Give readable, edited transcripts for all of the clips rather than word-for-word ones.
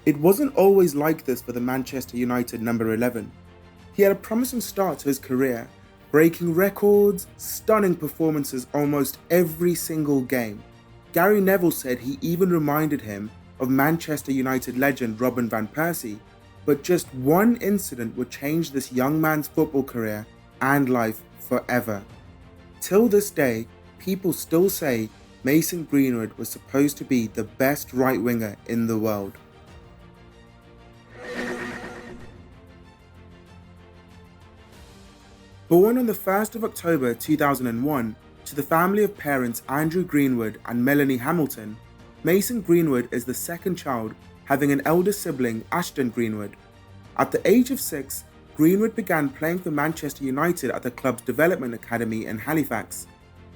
It wasn't always like this for the Manchester United number 11. He had a promising start to his career, breaking records, stunning performances almost every single game. Gary Neville said he even reminded him of Manchester United legend Robin van Persie, but just one incident would change this young man's football career and life forever. Till this day, people still say Mason Greenwood was supposed to be the best right winger in the world. Born on the 1st of October 2001 to the family of parents Andrew Greenwood and Melanie Hamilton, Mason Greenwood is the second child, having an elder sibling, Ashton Greenwood. At the age of 6, Greenwood began playing for Manchester United at the club's development academy in Halifax.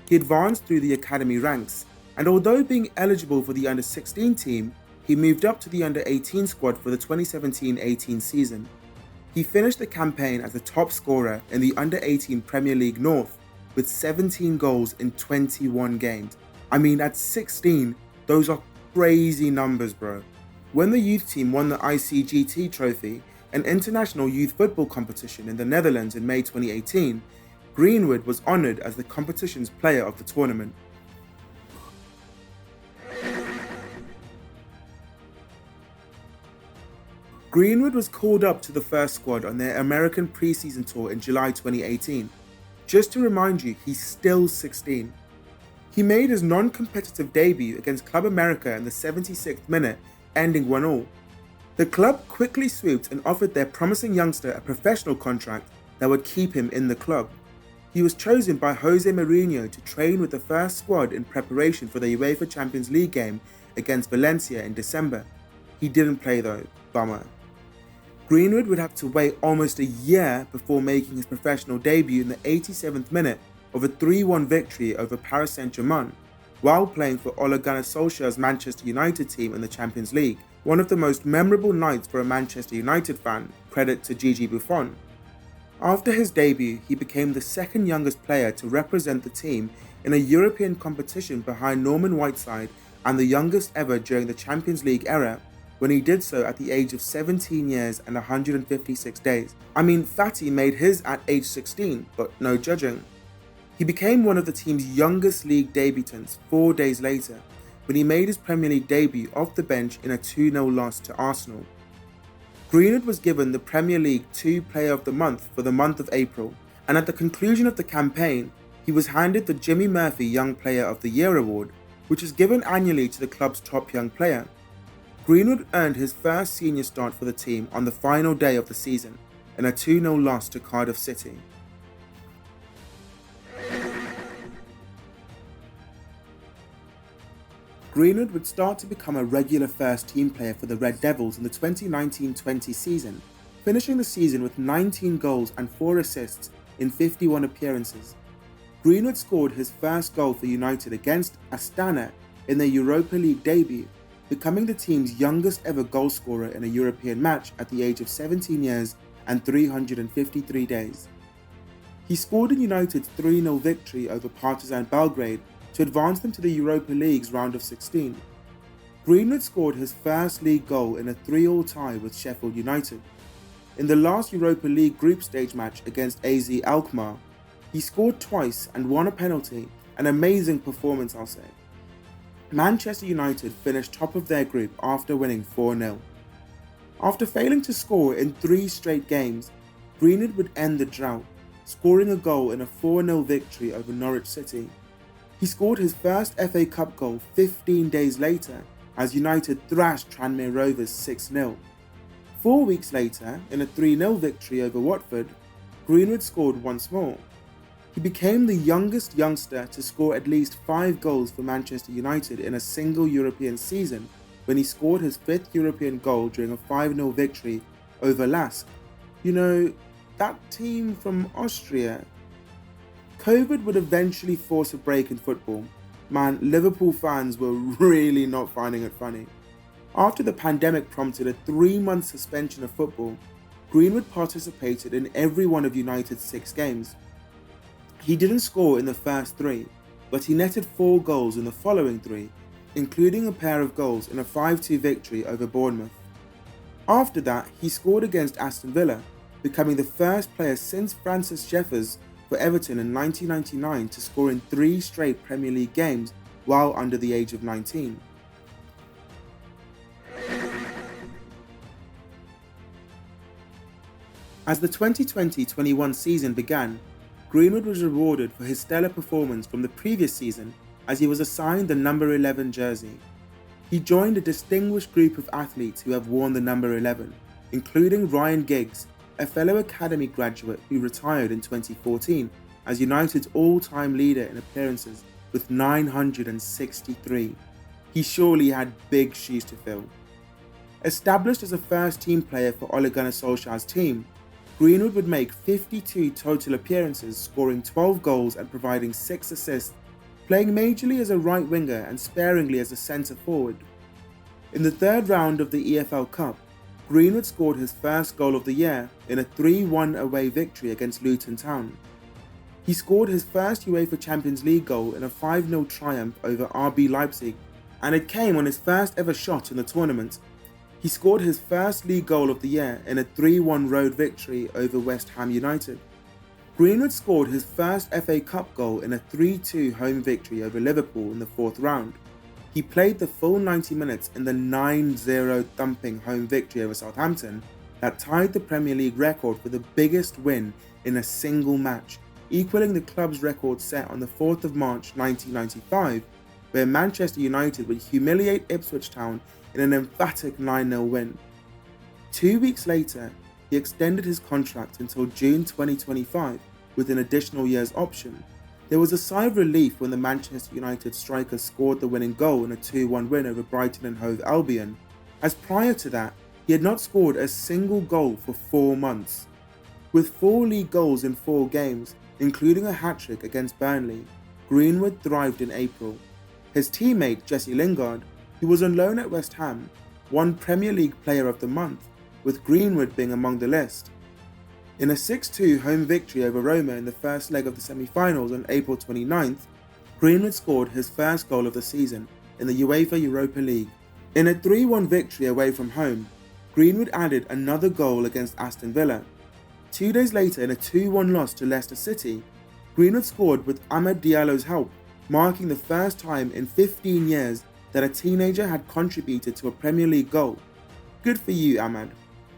He advanced through the academy ranks, and although being eligible for the under-16 team, he moved up to the under-18 squad for the 2017-18 season. He finished the campaign as the top scorer in the under-18 Premier League North with 17 goals in 21 games. I mean, at 16, those are crazy numbers, bro. When the youth team won the ICGT Trophy, an international youth football competition in the Netherlands in May 2018, Greenwood was honoured as the competition's player of the tournament. Greenwood was called up to the first squad on their American preseason tour in July 2018. Just to remind you, he's still 16. He made his non-competitive debut against Club America in the 76th minute, ending 1-1. The club quickly swooped and offered their promising youngster a professional contract that would keep him in the club. He was chosen by Jose Mourinho to train with the first squad in preparation for the UEFA Champions League game against Valencia in December. He didn't play though, bummer. Greenwood would have to wait almost a year before making his professional debut in the 87th minute of a 3-1 victory over Paris Saint-Germain, while playing for Ole Gunnar Solskjaer's Manchester United team in the Champions League, one of the most memorable nights for a Manchester United fan, credit to Gigi Buffon. After his debut, he became the second youngest player to represent the team in a European competition behind Norman Whiteside, and the youngest ever during the Champions League era, when he did so at the age of 17 years and 156 days. I mean, Fatty made his at age 16, but no judging. He became one of the team's youngest league debutants 4 days later, when he made his Premier League debut off the bench in a 2-0 loss to Arsenal. Greenwood was given the Premier League 2 Player of the Month for the month of April, and at the conclusion of the campaign, he was handed the Jimmy Murphy Young Player of the Year award, which is given annually to the club's top young player. Greenwood earned his first senior start for the team on the final day of the season in a 2-0 loss to Cardiff City. Greenwood would start to become a regular first team player for the Red Devils in the 2019-20 season, finishing the season with 19 goals and 4 assists in 51 appearances. Greenwood scored his first goal for United against Astana in their Europa League debut, becoming the team's youngest ever goal scorer in a European match at the age of 17 years and 353 days. He scored in United's 3-0 victory over Partizan Belgrade to advance them to the Europa League's round of 16. Greenwood scored his first league goal in a 3-3 tie with Sheffield United. In the last Europa League group stage match against AZ Alkmaar, he scored twice and won a penalty, an amazing performance, I'll say. Manchester United finished top of their group after winning 4-0. After failing to score in 3 straight games, Greenwood would end the drought, scoring a goal in a 4-0 victory over Norwich City. He scored his first FA Cup goal 15 days later as United thrashed Tranmere Rovers 6-0. 4 weeks later, in a 3-0 victory over Watford, Greenwood scored once more. He became the youngest youngster to score at least 5 goals for Manchester United in a single European season when he scored his 5th European goal during a 5-0 victory over Lask. You know, that team from Austria. COVID would eventually force a break in football. Man, Liverpool fans were really not finding it funny. After the pandemic prompted a 3-month suspension of football, Greenwood participated in every one of United's 6 games. He didn't score in the first 3, but he netted 4 goals in the following 3, including a pair of goals in a 5-2 victory over Bournemouth. After that, he scored against Aston Villa, becoming the first player since Francis Jeffers for Everton in 1999 to score in 3 straight Premier League games while under the age of 19. As the 2020-21 season began, Greenwood was rewarded for his stellar performance from the previous season as he was assigned the number 11 jersey. He joined a distinguished group of athletes who have worn the number 11, including Ryan Giggs, a fellow academy graduate who retired in 2014 as United's all-time leader in appearances with 963. He surely had big shoes to fill. Established as a first-team player for Ole Gunnar Solskjaer's team, Greenwood would make 52 total appearances, scoring 12 goals and providing 6 assists, playing majorly as a right winger and sparingly as a centre forward. In the third round of the EFL Cup, Greenwood scored his first goal of the year in a 3-1 away victory against Luton Town. He scored his first UEFA Champions League goal in a 5-0 triumph over RB Leipzig, and it came on his first ever shot in the tournament. He scored his first league goal of the year in a 3-1 road victory over West Ham United. Greenwood scored his first FA Cup goal in a 3-2 home victory over Liverpool in the 4th round. He played the full 90 minutes in the 9-0 thumping home victory over Southampton that tied the Premier League record for the biggest win in a single match, equaling the club's record set on the 4th of March 1995, where Manchester United would humiliate Ipswich Town in an emphatic 9-0 win. 2 weeks later, he extended his contract until June 2025 with an additional year's option. There was a sigh of relief when the Manchester United striker scored the winning goal in a 2-1 win over Brighton and Hove Albion, as prior to that, he had not scored a single goal for 4 months. With 4 league goals in 4 games, including a hat-trick against Burnley, Greenwood thrived in April. His teammate Jesse Lingard, who was on loan at West Ham, won Premier League Player of the Month, with Greenwood being among the list. In a 6-2 home victory over Roma in the first leg of the semi-finals on April 29th, Greenwood scored his first goal of the season in the UEFA Europa League. In a 3-1 victory away from home, Greenwood added another goal against Aston Villa. 2 days later, in a 2-1 loss to Leicester City, Greenwood scored with Amad Diallo's help, marking the first time in 15 years that a teenager had contributed to a Premier League goal. Good for you, Amad.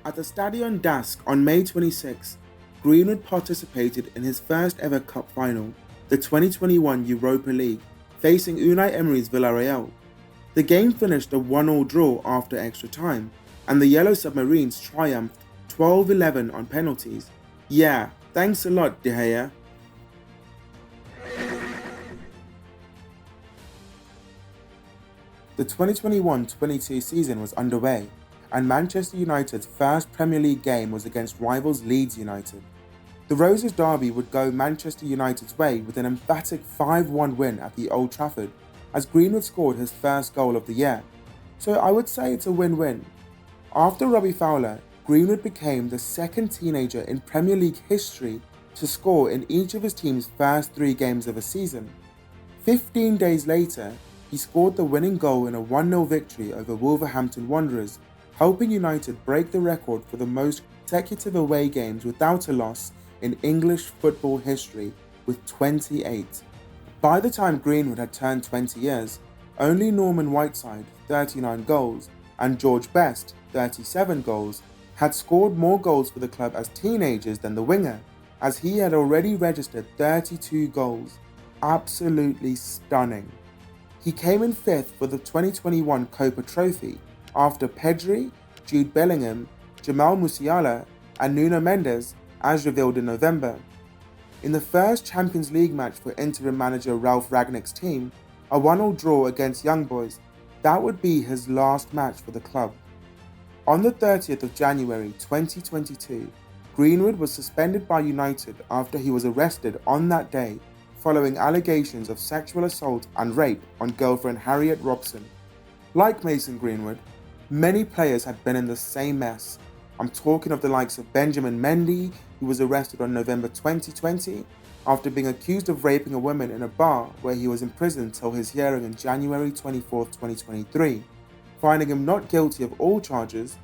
At the Stadion Dask on May 26, Greenwood participated in his first ever cup final, the 2021 Europa League, facing Unai Emery's Villarreal. The game finished a 1-1 draw after extra time, and the Yellow Submarines triumphed 12-11 on penalties. Yeah, thanks a lot, De Gea. The 2021-22 season was underway, and Manchester United's first Premier League game was against rivals Leeds United. The Roses derby would go Manchester United's way with an emphatic 5-1 win at the Old Trafford, as Greenwood scored his first goal of the year. So I would say it's a win-win. After Robbie Fowler, Greenwood became the second teenager in Premier League history to score in each of his team's first 3 games of a season. 15 days later, he scored the winning goal in a 1-0 victory over Wolverhampton Wanderers, helping United break the record for the most consecutive away games without a loss in English football history with 28. By the time Greenwood had turned 20 years, only Norman Whiteside, 39 goals, and George Best, 37 goals, had scored more goals for the club as teenagers than the winger, as he had already registered 32 goals. Absolutely stunning. He came in 5th for the 2021 Copa Trophy after Pedri, Jude Bellingham, Jamal Musiala and Nuno Mendes, as revealed in November. In the first Champions League match for interim manager Ralf Rangnick's team, a 1-1 draw against Young Boys, that would be his last match for the club. On the 30th of January 2022, Greenwood was suspended by United after he was arrested on that day following allegations of sexual assault and rape on girlfriend Harriet Robson. Like Mason Greenwood, many players had been in the same mess. I'm talking of the likes of Benjamin Mendy, who was arrested on November 2020 after being accused of raping a woman in a bar where he was imprisoned till his hearing on January 24, 2023. Finding him not guilty of all charges,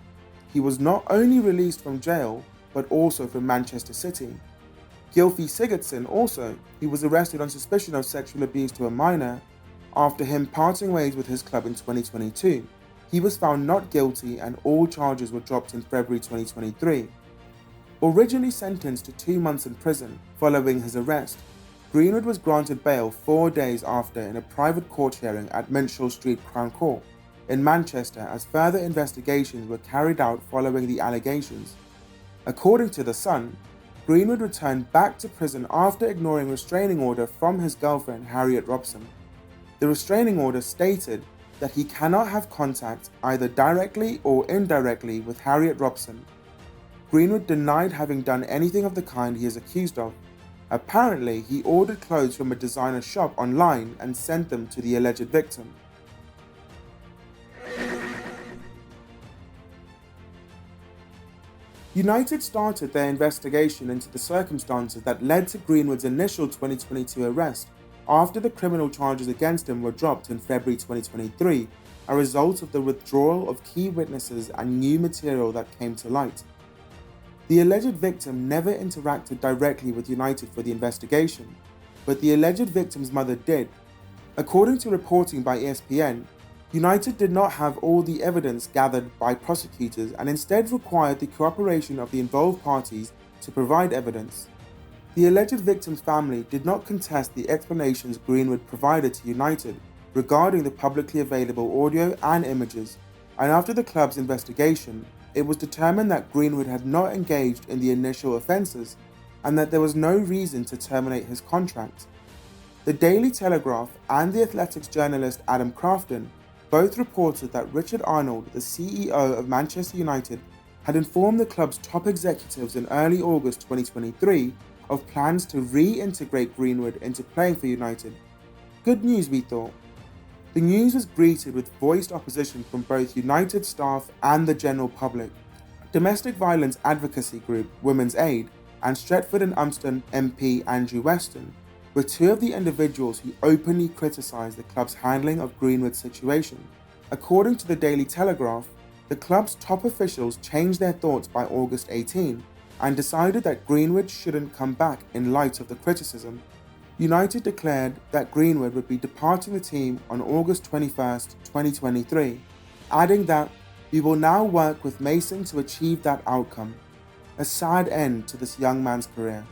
he was not only released from jail, but also from Manchester City. Gylfi Sigurdsson also, he was arrested on suspicion of sexual abuse to a minor after him parting ways with his club in 2022. He was found not guilty and all charges were dropped in February 2023. Originally sentenced to 2 months in prison following his arrest, Greenwood was granted bail 4 days after in a private court hearing at Minshull Street Crown Court in Manchester as further investigations were carried out following the allegations. According to The Sun, Greenwood returned back to prison after ignoring restraining order from his girlfriend Harriet Robson. The restraining order stated that he cannot have contact either directly or indirectly with Harriet Robson. Greenwood denied having done anything of the kind he is accused of. Apparently, he ordered clothes from a designer shop online and sent them to the alleged victim. United started their investigation into the circumstances that led to Greenwood's initial 2022 arrest after the criminal charges against him were dropped in February 2023, a result of the withdrawal of key witnesses and new material that came to light. The alleged victim never interacted directly with United for the investigation, but the alleged victim's mother did. According to reporting by ESPN, United did not have all the evidence gathered by prosecutors and instead required the cooperation of the involved parties to provide evidence. The alleged victim's family did not contest the explanations Greenwood provided to United regarding the publicly available audio and images, and after the club's investigation, it was determined that Greenwood had not engaged in the initial offences and that there was no reason to terminate his contract. The Daily Telegraph and The Athletic's journalist Adam Crafton both reported that Richard Arnold, the CEO of Manchester United, had informed the club's top executives in early August 2023 of plans to reintegrate Greenwood into playing for United. Good news, we thought. The news was greeted with voiced opposition from both United staff and the general public. Domestic violence advocacy group Women's Aid and Stretford and Umston MP Andrew Weston were two of the individuals who openly criticised the club's handling of Greenwood's situation. According to the Daily Telegraph, the club's top officials changed their thoughts by August 18 and decided that Greenwood shouldn't come back in light of the criticism. United declared that Greenwood would be departing the team on August 21, 2023, adding that we will now work with Mason to achieve that outcome. A sad end to this young man's career.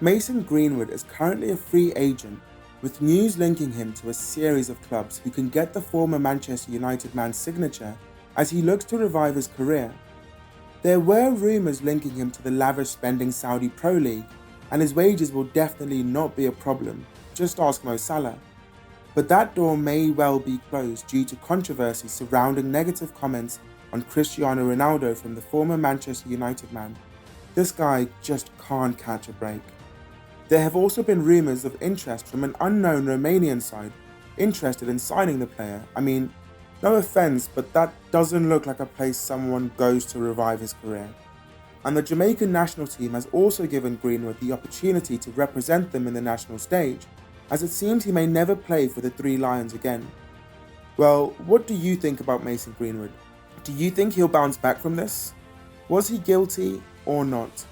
Mason Greenwood is currently a free agent, with news linking him to a series of clubs who can get the former Manchester United man's signature as he looks to revive his career. There were rumours linking him to the lavish spending Saudi Pro League, and his wages will definitely not be a problem, just ask Mo Salah. But that door may well be closed due to controversy surrounding negative comments on Cristiano Ronaldo from the former Manchester United man. This guy just can't catch a break. There have also been rumours of interest from an unknown Romanian side interested in signing the player. I mean, no offence, but that doesn't look like a place someone goes to revive his career. And the Jamaican national team has also given Greenwood the opportunity to represent them in the national stage, as it seems he may never play for the Three Lions again. Well, what do you think about Mason Greenwood? Do you think he'll bounce back from this? Was he guilty or not?